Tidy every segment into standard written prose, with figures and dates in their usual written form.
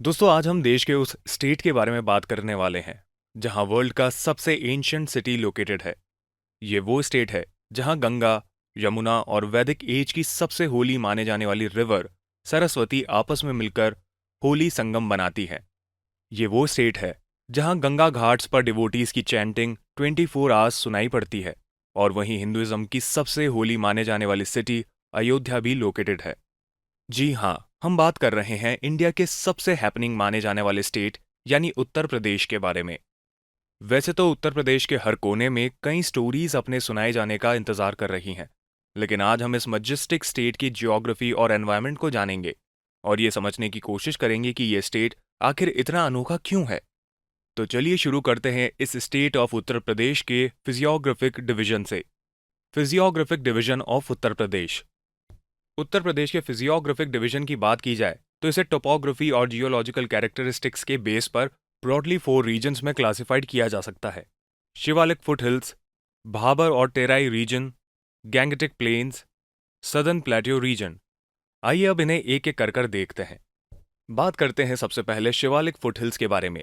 दोस्तों आज हम देश के उस स्टेट के बारे में बात करने वाले हैं जहां वर्ल्ड का सबसे एंशियंट सिटी लोकेटेड है। ये वो स्टेट है जहां गंगा, यमुना और वैदिक एज की सबसे होली माने जाने वाली रिवर सरस्वती आपस में मिलकर होली संगम बनाती है। ये वो स्टेट है जहां गंगा घाट्स पर डिवोटीज की चैंटिंग 24 आवर्स सुनाई पड़ती है और वहीं हिंदुइज्म की सबसे होली माने जाने वाली सिटी अयोध्या भी लोकेटेड है। जी हाँ, हम बात कर रहे हैं इंडिया के सबसे हैपनिंग माने जाने वाले स्टेट यानी उत्तर प्रदेश के बारे में। वैसे तो उत्तर प्रदेश के हर कोने में कई स्टोरीज अपने सुनाए जाने का इंतजार कर रही हैं, लेकिन आज हम इस मजेस्टिक स्टेट की जियोग्राफी और एनवायरनमेंट को जानेंगे और ये समझने की कोशिश करेंगे कि ये स्टेट आखिर इतना अनोखा क्यों है। तो चलिए शुरू करते हैं इस स्टेट ऑफ उत्तर प्रदेश के फिजियोग्राफिक डिवीजन से। फिजियोग्राफिक डिवीजन ऑफ उत्तर प्रदेश। उत्तर प्रदेश के फिजियोग्राफिक डिवीजन की बात की जाए तो इसे टोपोग्राफी और जियोलॉजिकल कैरेक्टरिस्टिक्स के बेस पर ब्रॉडली 4 रीजन्स में क्लासिफाइड किया जा सकता है। शिवालिक फुट हिल्स, भाबर और Terai region, Gangetic plains, southern plateau region. आइए अब इन्हें एक एक कर देखते हैं। बात करते हैं सबसे पहले शिवालिक फुट हिल्स के बारे में।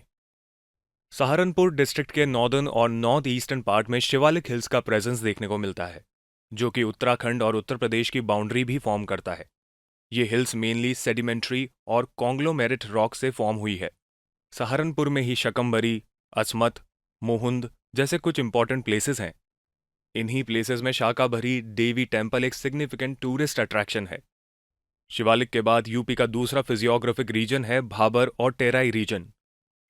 सहारनपुर डिस्ट्रिक्ट के नॉर्दर्न और नॉर्थ ईस्टर्न पार्ट में शिवालिक हिल्स का प्रेजेंस देखने को मिलता है, जो कि उत्तराखंड और उत्तर प्रदेश की बाउंड्री भी फॉर्म करता है। ये हिल्स मेनली सेडिमेंट्री और कॉन्ग्लोमेरेट रॉक से फॉर्म हुई है। सहारनपुर में ही शकंबरी, अस्मत, मोहुंद जैसे कुछ इंपॉर्टेंट प्लेसेस हैं। इन्हीं प्लेसेस में शाकाभरी देवी टेम्पल एक सिग्निफिकेंट टूरिस्ट अट्रैक्शन है। शिवालिक के बाद यूपी का दूसरा फिजियोग्राफिक रीजन है भाबर और टेराई रीजन।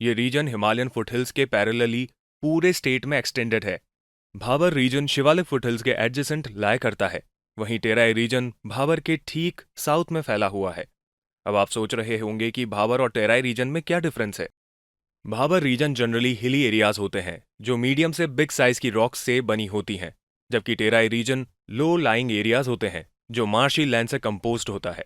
ये रीजन हिमालयन फुटहिल्स के पैरेलली पूरे स्टेट में एक्सटेंडेड है। भाबर रीजन शिवालिक फुटहिल्स के एडजेसेंट लाई करता है, वहीं टेराई रीजन भाबर के ठीक साउथ में फैला हुआ है। अब आप सोच रहे होंगे कि भाबर और टेराई रीजन में क्या डिफरेंस है। Bhabar region generally hilly areas होते हैं जो मीडियम से बिग साइज की रॉक्स से बनी होती हैं, जबकि Terai region low lying areas होते हैं जो मार्शी लैंड से कंपोज्ड होता है।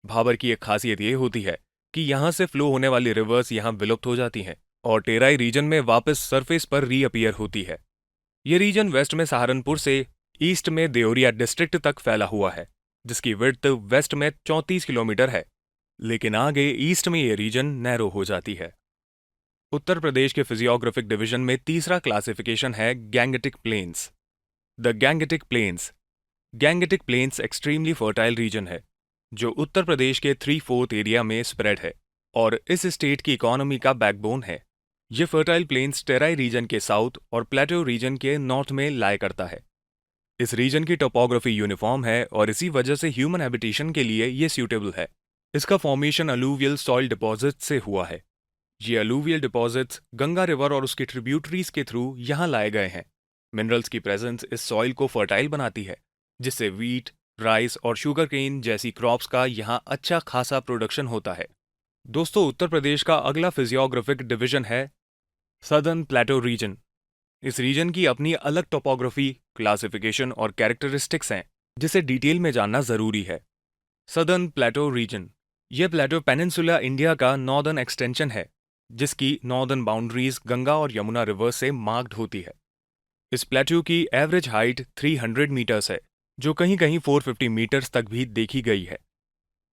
भाबर की एक खासियत ये होती है कि यहाँ से फ्लो होने वाली रिवर्स यहाँ विलुप्त हो जाती हैं और टेराई रीजन में वापस सरफेस पर रीअपियर होती है। ये रीजन वेस्ट में सहारनपुर से ईस्ट में देवरिया डिस्ट्रिक्ट तक फैला हुआ है, जिसकी विड्थ वेस्ट में 34 किलोमीटर है, लेकिन आगे ईस्ट में ये रीजन नैरो हो जाती है। उत्तर प्रदेश के फिजियोग्राफिक डिवीजन में तीसरा क्लासिफिकेशन है Gangetic plains. The Gangetic plains. Gangetic plains extremely fertile region है जो उत्तर प्रदेश के 3/4 एरिया में स्प्रेड है और इस स्टेट की इकोनॉमी का बैकबोन है। ये फर्टाइल प्लेन्स टेराई रीजन के साउथ और प्लेटो रीजन के नॉर्थ में लाई करता है। इस रीजन की टोपोग्राफी यूनिफॉर्म है और इसी वजह से ह्यूमन हैबिटेशन के लिए ये सूटेबल है। इसका फॉर्मेशन अलूवियल सॉइल डिपॉजिट से हुआ है। ये अलूवियल डिपॉजिट्स गंगा रिवर और उसके ट्रिब्यूटरीज के थ्रू यहाँ लाए गए हैं। मिनरल्स की प्रेजेंस इस सॉइल को फर्टाइल बनाती है, जिससे वीट, राइस और शुगर केन जैसी क्रॉप्स का यहाँ अच्छा खासा प्रोडक्शन होता है। दोस्तों उत्तर प्रदेश का अगला फिजियोग्राफिक डिवीजन है सदर्न प्लेटो रीजन। इस रीजन की अपनी अलग टोपोग्राफी, क्लासिफिकेशन और कैरेक्टरिस्टिक्स हैं, जिसे डिटेल में जानना जरूरी है। Southern plateau region. यह प्लेटो पेनिनसुला इंडिया का नॉर्दर्न एक्सटेंशन है, जिसकी नॉर्दर्न बाउंड्रीज गंगा और यमुना रिवर से मार्क्ड होती है। इस प्लेट्यू की एवरेज हाइट 300 मीटर्स है, जो कहीं कहीं 450 मीटर्स तक भी देखी गई है।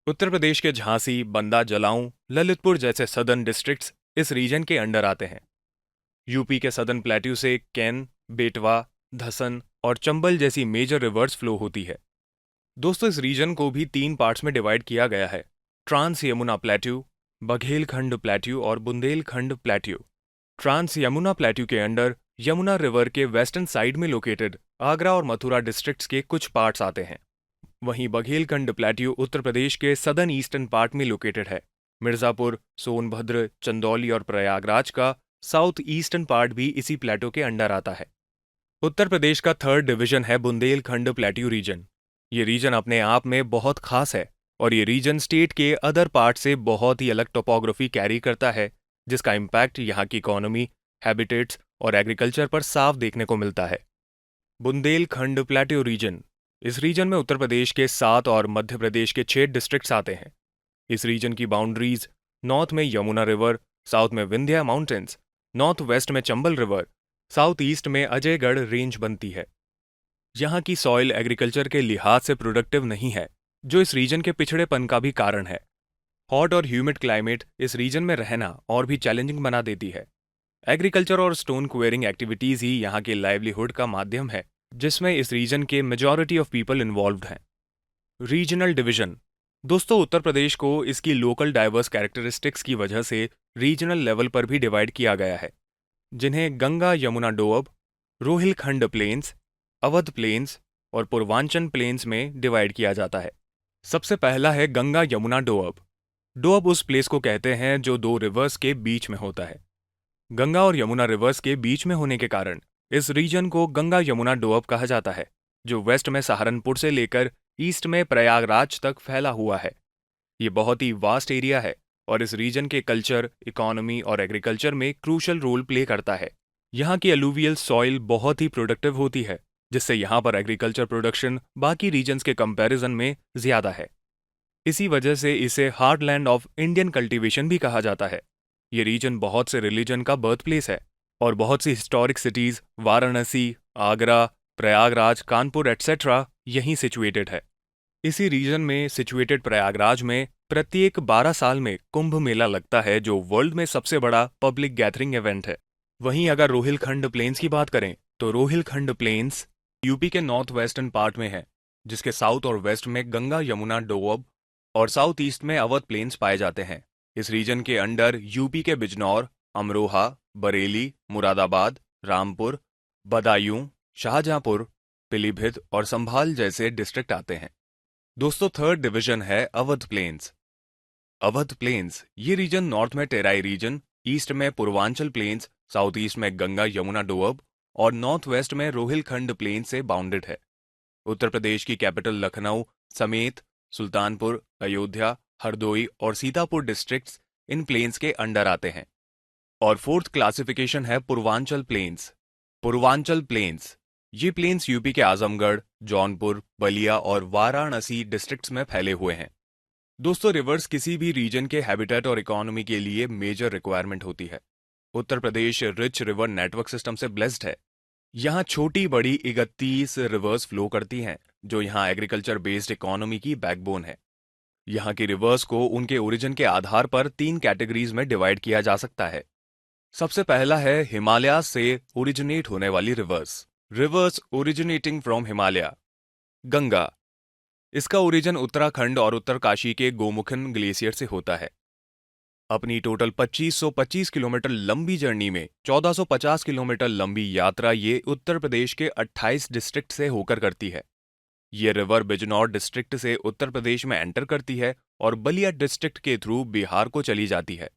उत्तर प्रदेश के झांसी, बंदा, जलाऊं, ललितपुर जैसे सदर्न डिस्ट्रिक्ट्स इस रीजन के अंडर आते हैं। यूपी के सदर्न प्लेट्यू से कैन, बेटवा, धसन और चंबल जैसी मेजर रिवर्स फ्लो होती है। दोस्तों इस रीजन को भी 3 पार्ट्स में डिवाइड किया गया है: trans Yamuna plateau, Baghelkhand plateau और Bundelkhand plateau. Trans Yamuna plateau के अंडर यमुना रिवर के वेस्टर्न साइड में लोकेटेड आगरा और मथुरा डिस्ट्रिक्ट्स के कुछ पार्ट्स आते हैं। वहीं बघेलखंड प्लेट्यू उत्तर प्रदेश के सदर्न ईस्टर्न पार्ट में लोकेटेड है। मिर्जापुर, सोनभद्र, चंदौली और प्रयागराज का साउथ ईस्टर्न पार्ट भी इसी प्लेटो के अंडर आता है। उत्तर प्रदेश का थर्ड डिवीजन है बुंदेलखंड प्लेट्यू रीजन। ये रीजन अपने आप में बहुत खास है और ये रीजन स्टेट के अदर पार्ट से बहुत ही अलग टोपोग्राफी कैरी करता है, जिसका इम्पैक्ट यहाँ की इकोनॉमी, हैबिटेट्स और एग्रीकल्चर पर साफ देखने को मिलता है। Bundelkhand plateau region. इस रीजन में उत्तर प्रदेश के 7 और मध्य प्रदेश के 6 डिस्ट्रिक्ट्स आते हैं। इस रीजन की बाउंड्रीज नॉर्थ में यमुना रिवर, साउथ में विंध्या माउंटेन्स, नॉर्थ वेस्ट में चंबल रिवर, साउथ ईस्ट में अजयगढ़ रेंज बनती है। यहाँ की सॉइल एग्रीकल्चर के लिहाज से प्रोडक्टिव नहीं है, जो इस रीजन के पिछड़ेपन का भी कारण है। हॉट और ह्यूमिड क्लाइमेट इस रीजन में रहना और भी चैलेंजिंग बना देती है। एग्रीकल्चर और स्टोन क्वेयरिंग एक्टिविटीज ही यहाँ के लाइवलीहुड का माध्यम है, जिसमें इस रीजन के मेजॉरिटी ऑफ पीपल इन्वॉल्व्ड हैं। Regional division. दोस्तों, उत्तर प्रदेश को इसकी लोकल डाइवर्स कैरेक्टरिस्टिक्स की वजह से रीजनल लेवल पर भी डिवाइड किया गया है, जिन्हें गंगा यमुना डोअब, रोहिलखंड प्लेन्स, अवध प्लेन्स और पूर्वांचल प्लेन्स में डिवाइड किया जाता है। सबसे पहला है गंगा यमुना डोअब। डोअब उस प्लेस को कहते हैं जो दो रिवर्स के बीच में होता है। गंगा और यमुना रिवर्स के बीच में होने के कारण इस रीजन को गंगा यमुना डोअब कहा जाता है, जो वेस्ट में सहारनपुर से लेकर ईस्ट में प्रयागराज तक फैला हुआ है। ये बहुत ही वास्ट एरिया है और इस रीजन के कल्चर, इकोनॉमी और एग्रीकल्चर में क्रूशल रोल प्ले करता है। यहाँ की अलूवियल सॉइल बहुत ही प्रोडक्टिव होती है, जिससे यहाँ पर एग्रीकल्चर प्रोडक्शन बाकी रीजन्स के कंपैरिजन में ज्यादा है। इसी वजह से इसे हार्टलैंड ऑफ इंडियन कल्टीवेशन भी कहा जाता है। ये रीजन बहुत से रिलीजन का बर्थ प्लेस है और बहुत सी historic cities Varanasi, Agra, Prayagraj, Kanpur et cetera यहीं सिचुएटेड है। इसी रीजन में सिचुएटेड प्रयागराज में प्रत्येक 12 साल में कुंभ मेला लगता है, जो वर्ल्ड में सबसे बड़ा पब्लिक गैदरिंग इवेंट है। वहीं अगर रोहिलखंड प्लेन्स की बात करें तो रोहिलखंड प्लेन्स यूपी के नॉर्थ वेस्टर्न पार्ट में है, जिसके साउथ और वेस्ट में गंगा यमुना डोअब और साउथ ईस्ट में अवध प्लेन्स पाए जाते हैं। इस रीजन के अंडर यूपी के बिजनौर, अमरोहा, बरेली, मुरादाबाद, रामपुर, बदायूं, शाहजहांपुर, पीलीभीत और संभाल जैसे डिस्ट्रिक्ट आते हैं। दोस्तों, थर्ड डिवीजन है अवध प्लेन्स। अवध प्लेन्स ये रीजन नॉर्थ में टेराई रीजन, ईस्ट में पूर्वांचल प्लेन्स, साउथ ईस्ट में गंगा यमुना डोअब और नॉर्थ वेस्ट में रोहिलखंड प्लेन से बाउंडेड है। उत्तर प्रदेश की कैपिटल लखनऊ समेत सुल्तानपुर, अयोध्या, हरदोई और सीतापुर डिस्ट्रिक्ट्स इन प्लेन्स के अंडर आते हैं। और फोर्थ क्लासिफिकेशन है पूर्वांचल प्लेन्स। पूर्वांचल प्लेन्स ये प्लेन्स यूपी के आजमगढ़, जौनपुर, बलिया और वाराणसी डिस्ट्रिक्ट्स में फैले हुए हैं। दोस्तों, रिवर्स किसी भी रीजन के हैबिटेट और इकोनॉमी के लिए मेजर रिक्वायरमेंट होती है। Uttar Pradesh rich river network system से ब्लेस्ड है। यहाँ छोटी बड़ी 31 रिवर्स फ्लो करती हैं, जो यहाँ एग्रीकल्चर बेस्ड इकोनॉमी की बैकबोन है। यहाँ की रिवर्स को उनके ओरिजिन के आधार पर 3 कैटेगरीज में डिवाइड किया जा सकता है। सबसे पहला है हिमालय से ओरिजिनेट होने वाली reverse. Reverse originating from Himalaya. Ganga, इसका ओरिजिन उत्तराखंड और उत्तरकाशी के गोमुखन ग्लेशियर से होता है। अपनी टोटल 2525 किलोमीटर लंबी जर्नी में 1450 किलोमीटर लंबी यात्रा ये उत्तर प्रदेश के 28 डिस्ट्रिक्ट से होकर करती है। ये रिवर बिजनौर डिस्ट्रिक्ट से उत्तर प्रदेश में एंटर करती है और बलिया डिस्ट्रिक्ट के थ्रू बिहार को चली जाती है।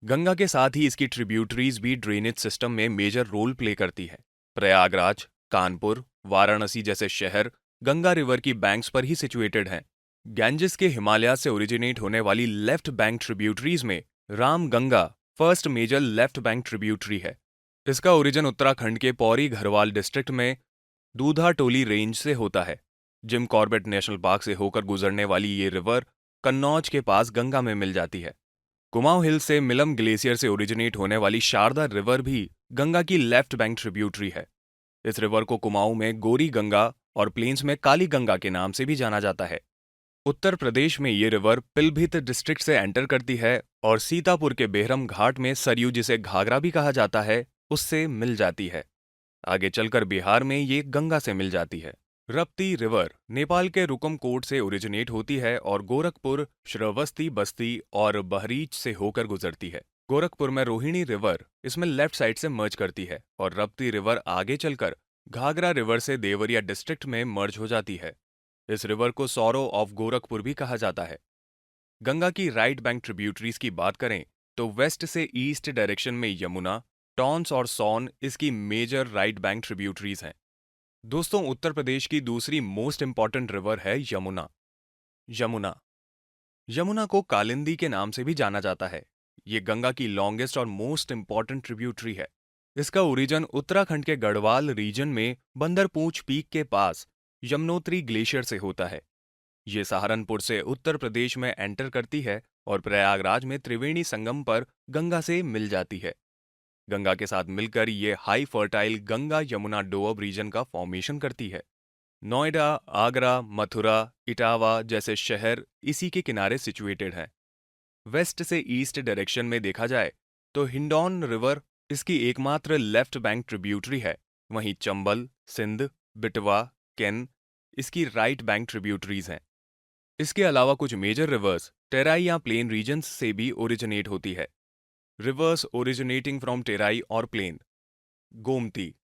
गंगा के साथ ही इसकी ट्रिब्यूटरीज भी ड्रेनेज सिस्टम में मेजर रोल प्ले करती है। प्रयागराज, कानपुर, वाराणसी जैसे शहर गंगा रिवर की बैंक्स पर ही सिचुएटेड हैं। गैंजेस के हिमालय से ओरिजिनेट होने वाली लेफ्ट बैंक ट्रिब्यूटरीज में Ram Ganga first major left bank tributary है। इसका ओरिजिन उत्तराखंड के पौरी घरवाल डिस्ट्रिक्ट में दूधा टोली रेंज से होता है। जिम कॉर्बेट नेशनल पार्क से होकर गुजरने वाली ये रिवर कन्नौज के पास गंगा में मिल जाती है। कुमाऊं हिल से मिलम ग्लेशियर से ओरिजिनेट होने वाली शारदा रिवर भी गंगा की लेफ्ट बैंक ट्रिब्यूटरी है। इस रिवर को कुमाऊं में गोरी गंगा और प्लेन्स में काली गंगा के नाम से भी जाना जाता है। उत्तर प्रदेश में ये रिवर पीलीभीत डिस्ट्रिक्ट से एंटर करती है और सीतापुर के बेहरम घाट में सरयू, जिसे घाघरा भी कहा जाता है, उससे मिल जाती है। आगे चलकर बिहार में ये गंगा से मिल जाती है। रप्ती रिवर नेपाल के रुकमकोट से ओरिजिनेट होती है और गोरखपुर, श्रावस्ती, बस्ती और बहरीच से होकर गुजरती है। गोरखपुर में रोहिणी रिवर इसमें लेफ्ट साइड से मर्ज करती है और रप्ती रिवर आगे चलकर घाघरा रिवर से देवरिया डिस्ट्रिक्ट में मर्ज हो जाती है। इस रिवर को सौरो ऑफ गोरखपुर भी कहा जाता है। गंगा की राइट बैंक ट्रिब्यूटरीज की बात करें तो वेस्ट से ईस्ट डायरेक्शन में यमुना, टॉन्स और सॉन इसकी मेजर राइट बैंक ट्रिब्यूटरीज हैं। दोस्तों, उत्तर प्रदेश की दूसरी मोस्ट इंपॉर्टेंट रिवर है यमुना। यमुना यमुना को कालिंदी के नाम से भी जाना जाता है। ये गंगा की लॉन्गेस्ट और मोस्ट इंपॉर्टेंट ट्रिब्यूटरी है। इसका ओरिजिन उत्तराखंड के गढ़वाल रीजन में बंदरपूंछ पीक के पास यमुनोत्री ग्लेशियर से होता है। ये सहारनपुर से उत्तर प्रदेश में एंटर करती है और प्रयागराज में त्रिवेणी संगम पर गंगा से मिल जाती है। गंगा के साथ मिलकर ये high fertile Ganga Yamuna Doab region का फॉर्मेशन करती है। नोएडा, आगरा, मथुरा, इटावा जैसे शहर इसी के किनारे सिचुएटेड हैं। वेस्ट से ईस्ट डायरेक्शन में देखा जाए तो हिंडौन रिवर इसकी एकमात्र लेफ्ट बैंक ट्रिब्यूटरी है। वहीं चंबल, सिंध, बिटवा, केन इसकी राइट बैंक ट्रिब्यूटरीज हैं। इसके अलावा कुछ मेजर रिवर्स टेराई या प्लेन रीजन्स से भी ओरिजिनेट होती है। रिवर्स ओरिजिनेटिंग फ्रॉम टेराई और plain. Gomti.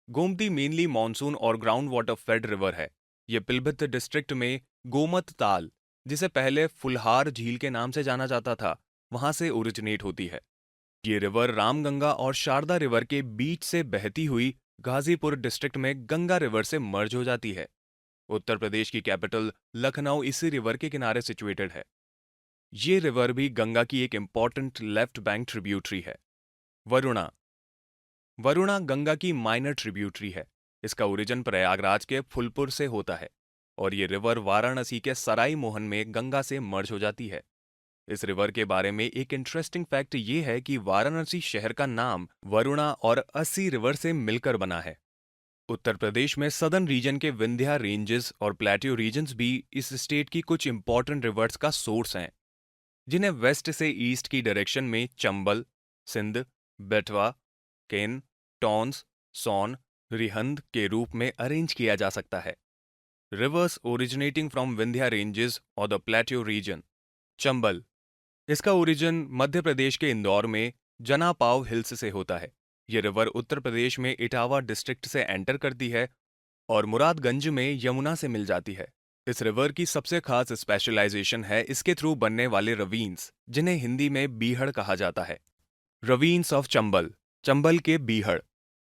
Gomti mainly monsoon और ग्राउंड वाटर फेड रिवर है। ये पिलभित डिस्ट्रिक्ट में गोमत ताल, जिसे पहले फुलहार झील के नाम से जाना जाता था, वहां से ओरिजिनेट होती है। ये रिवर रामगंगा और शारदा रिवर के बीच से बहती हुई गाजीपुर डिस्ट्रिक्ट में गंगा रिवर से मर्ज हो जाती है। उत्तर प्रदेश की कैपिटल लखनऊ इसी रिवर के किनारे सिचुएटेड है। ये रिवर भी गंगा की एक इंपॉर्टेंट लेफ्ट बैंक ट्रिब्यूटरी है। वरुणा। वरुणा गंगा की माइनर ट्रिब्यूटरी है। इसका ओरिजिन प्रयागराज के फुलपुर से होता है और ये रिवर वाराणसी के सराय मोहन में गंगा से मर्ज हो जाती है। इस रिवर के बारे में एक इंटरेस्टिंग फैक्ट ये है कि वाराणसी शहर का नाम वरुणा और अस्सी रिवर से मिलकर बना है। उत्तर प्रदेश में सदर्न रीजन के विंध्या रेंजेस और प्लेट्यू रीजन्स भी इस स्टेट की कुछ इंपॉर्टेंट रिवर्स का सोर्स हैं, जिन्हें वेस्ट से ईस्ट की डायरेक्शन में चंबल, सिंध, बेटवा, केन, टॉन्स, सोन, रिहंद के रूप में अरेंज किया जा सकता है। Rivers originating from Vindhya ranges और द प्लेट्यू रीजन। चंबल। इसका ओरिजिन मध्य प्रदेश के इंदौर में जनापाव हिल्स से होता है। यह रिवर उत्तर प्रदेश में इटावा डिस्ट्रिक्ट से एंटर करती है और मुरादगंज में यमुना से मिल जाती है। इस रिवर की सबसे खास स्पेशलाइजेशन है इसके थ्रू बनने वाले रवीन्स, जिन्हें हिंदी में बीहड़ कहा जाता है। रवीन्स ऑफ चंबल। चंबल के बीहड़।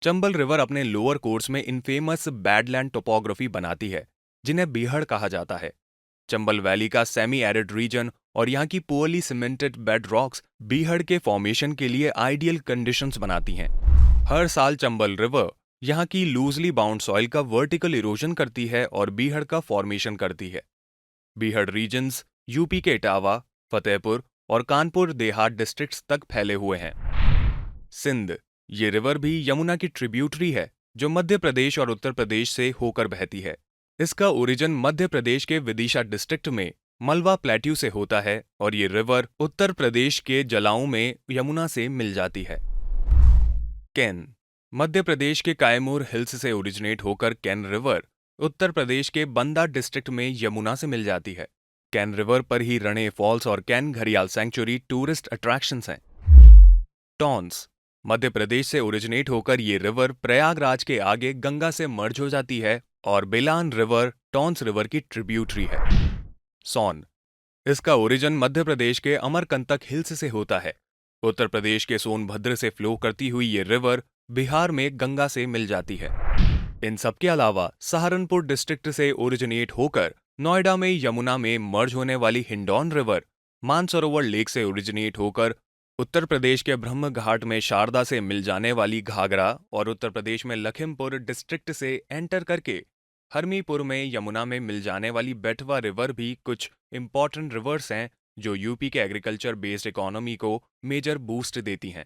चंबल रिवर अपने लोअर कोर्स में इनफेमस बैडलैंड टोपोग्राफी बनाती है, जिन्हें बीहड़ कहा जाता है। चंबल वैली का सेमी एरिड रीजन और यहाँ की पुअरली सीमेंटेड बेड रॉक्स बीहड़ के फॉर्मेशन के लिए आइडियल कंडीशंस बनाती हैं। हर साल चंबल रिवर यहाँ की लूजली बाउंड सॉइल का वर्टिकल इरोजन करती है और बीहड़ का फॉर्मेशन करती है। बीहड़ रीजन्स यूपी के इटावा, फतेहपुर और कानपुर देहात डिस्ट्रिक्ट्स तक फैले हुए हैं। सिंध। ये रिवर भी यमुना की ट्रिब्यूटरी है, जो मध्य प्रदेश और उत्तर प्रदेश से होकर बहती है। इसका ओरिजिन मध्य प्रदेश के विदिशा डिस्ट्रिक्ट में मलवा प्लेट्यू से होता है और ये रिवर उत्तर प्रदेश के जलाऊं में यमुना से मिल जाती है। केन। मध्य प्रदेश के कायमूर हिल्स से ओरिजिनेट होकर केन रिवर उत्तर प्रदेश के बंदा डिस्ट्रिक्ट में यमुना से मिल जाती है। केन रिवर पर ही रणे फॉल्स और केन घड़ियाल सैंक्चुरी टूरिस्ट अट्रैक्शंस हैं। टॉन्स। मध्य प्रदेश से ओरिजिनेट होकर ये रिवर प्रयागराज के आगे गंगा से मर्ज हो जाती है और बेलान रिवर टॉन्स रिवर की ट्रिब्यूटरी है। सोन। इसका ओरिजिन मध्य प्रदेश के अमरकंटक हिल्स से होता है। उत्तर प्रदेश के सोनभद्र से फ्लो करती हुई ये रिवर बिहार में गंगा से मिल जाती है। इन सब के अलावा सहारनपुर डिस्ट्रिक्ट से ओरिजिनेट होकर नोएडा में यमुना में मर्ज होने वाली हिंडौन रिवर मानसरोवर लेक से ओरिजिनेट होकर उत्तर प्रदेश के ब्रह्म घाट में शारदा से मिल जाने वाली घाघरा और उत्तर प्रदेश में लखीमपुर डिस्ट्रिक्ट से एंटर करके हरमीपुर में यमुना में मिल जाने वाली बेटवा रिवर भी कुछ इंपॉर्टेंट रिवर्स हैं जो यूपी के एग्रीकल्चर बेस्ड इकोनॉमी को मेजर बूस्ट देती हैं।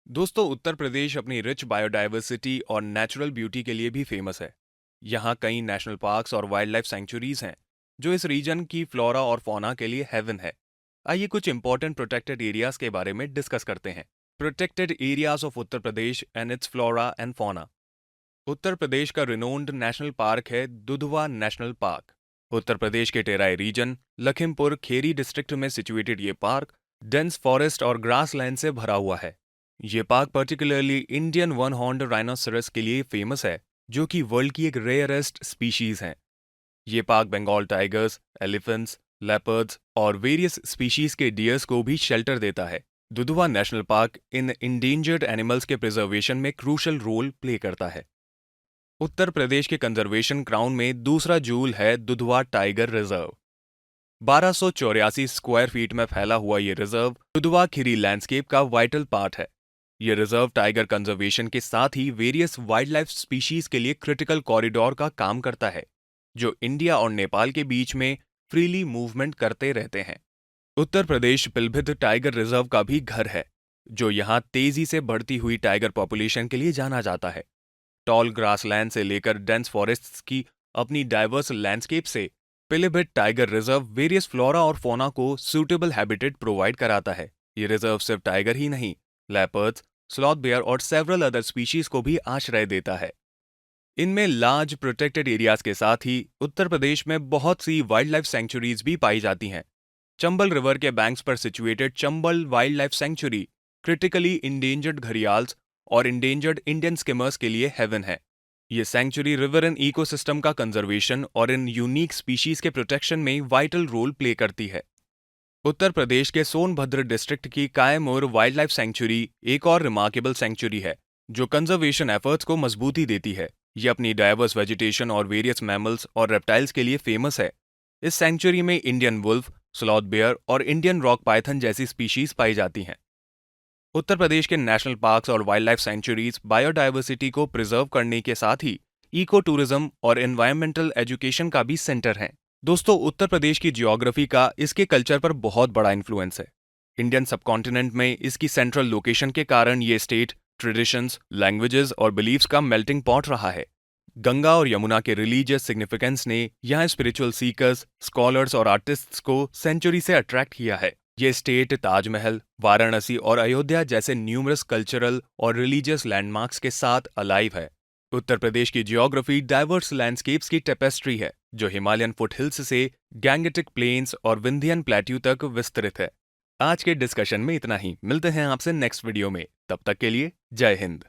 दोस्तों, उत्तर प्रदेश अपनी रिच बायोडाइवर्सिटी और नेचुरल ब्यूटी के लिए भी फेमस है। यहाँ कई नेशनल पार्क्स और वाइल्ड लाइफ सेंचुरीज हैं जो इस रीजन की फ्लोरा और फौना के लिए हेवन है। आइए कुछ इंपॉर्टेंट प्रोटेक्टेड एरियाज के बारे में डिस्कस करते हैं। Protected areas of Uttar Pradesh and its flora and fauna. Uttar Pradesh का रिनोन्ड नेशनल पार्क है दुधवा नेशनल पार्क। उत्तर प्रदेश के टेराई रीजन लखीमपुर खेरी डिस्ट्रिक्ट में सिचुएटेड ये पार्क डेंस फॉरेस्ट और ग्रासलैंड से भरा हुआ है। ये park particularly Indian one horned rhinoceros के लिए फेमस है, जो कि वर्ल्ड की एक रेयरेस्ट स्पीशीज है। ये park Bengal tigers, elephants, leopards और वेरियस स्पीशीज के डियर्स को भी शेल्टर देता है। दुधवा नेशनल पार्क इन इंडेंजर्ड एनिमल्स के प्रिजर्वेशन में क्रूशल रोल प्ले करता है। उत्तर प्रदेश के कंजर्वेशन क्राउन में दूसरा जूल है Dudhwa tiger reserve. 1284 square feet में फैला हुआ ये रिजर्व दुधवा खीरी लैंडस्केप का वाइटल पार्ट है। ये रिजर्व टाइगर कंजर्वेशन के साथ ही वेरियस वाइल्ड लाइफ स्पीशीज के लिए क्रिटिकल कॉरिडोर का काम करता है, जो इंडिया और नेपाल के बीच में फ्रीली मूवमेंट करते रहते हैं। उत्तर प्रदेश पिलभित टाइगर रिजर्व का भी घर है, जो यहाँ तेजी से बढ़ती हुई टाइगर पॉपुलेशन के लिए जाना जाता है। टॉल ग्रासलैंड से लेकर डेंस फॉरेस्ट्स की अपनी डाइवर्स लैंडस्केप से पिलीभिट टाइगर रिजर्व वेरियस फ्लोरा और फौना को सूटेबल हैबिटेट प्रोवाइड कराता है। ये रिजर्व सिर्फ टाइगर ही नहीं, लेपर्ड्स, स्लॉथ बेयर और सेवरल अदर स्पीशीज को भी आश्रय देता है। इनमें लार्ज प्रोटेक्टेड एरियाज के साथ ही उत्तर प्रदेश में बहुत सी वाइल्ड लाइफ सेंचुरीज भी पाई जाती हैं। चंबल रिवर के बैंक्स पर situated Chambal wild life sanctuary critically endangered gharials और इंडेंजर्ड इंडियन स्किमर्स के लिए हेवन है। ये सेंचुरी रिवरन इकोसिस्टम का कंजर्वेशन और इन यूनिक स्पीशीज के प्रोटेक्शन में वाइटल रोल प्ले करती है। उत्तर प्रदेश के सोनभद्र डिस्ट्रिक्ट की कायमोर वाइल्ड लाइफ सेंचुरी एक और रिमार्केबल सेंचुरी है जो कंजर्वेशन एफर्ट्स को मजबूती देती है। ये अपनी डाइवर्स वेजिटेशन और वेरियस मैमल्स और रेप्टाइल्स के लिए फेमस है। इस सेंचुरी में इंडियन वुल्फ, स्लॉथ बेयर और इंडियन रॉक पाइथन जैसी स्पीशीज पाई जाती हैं। उत्तर प्रदेश के नेशनल पार्क्स और वाइल्ड लाइफ सेंचुरीज बायोडाइवर्सिटी को प्रिजर्व करने के साथ ही इको टूरिज्म और एनवायरमेंटल एजुकेशन का भी सेंटर है। दोस्तों, उत्तर प्रदेश की जियोग्राफी का इसके कल्चर पर बहुत बड़ा इन्फ्लुएंस है। इंडियन सबकॉन्टिनेंट में इसकी सेंट्रल लोकेशन के कारण ये स्टेट ट्रेडिशंस, लैंग्वेजेस और बिलीफ्स का मेल्टिंग पॉट रहा है। गंगा और यमुना के रिलीजियस सिग्निफिकेंस ने यहाँ स्पिरिचुअल सीकर्स, स्कॉलर्स और आर्टिस्ट्स को सेंचुरी से अट्रैक्ट किया है। ये स्टेट ताजमहल, वाराणसी और अयोध्या जैसे न्यूमरस कल्चरल और रिलीजियस लैंडमार्क्स के साथ अलाइव है। उत्तर प्रदेश की जियोग्राफी डाइवर्स लैंडस्केप्स की टेपेस्ट्री है जो हिमालयन फुटहिल्स से गैंगेटिक प्लेन्स और विंध्यन प्लेट्यू तक विस्तृत है। आज के डिस्कशन में इतना ही। मिलते हैं आपसे नेक्स्ट वीडियो में। तब तक के लिए जय हिंद।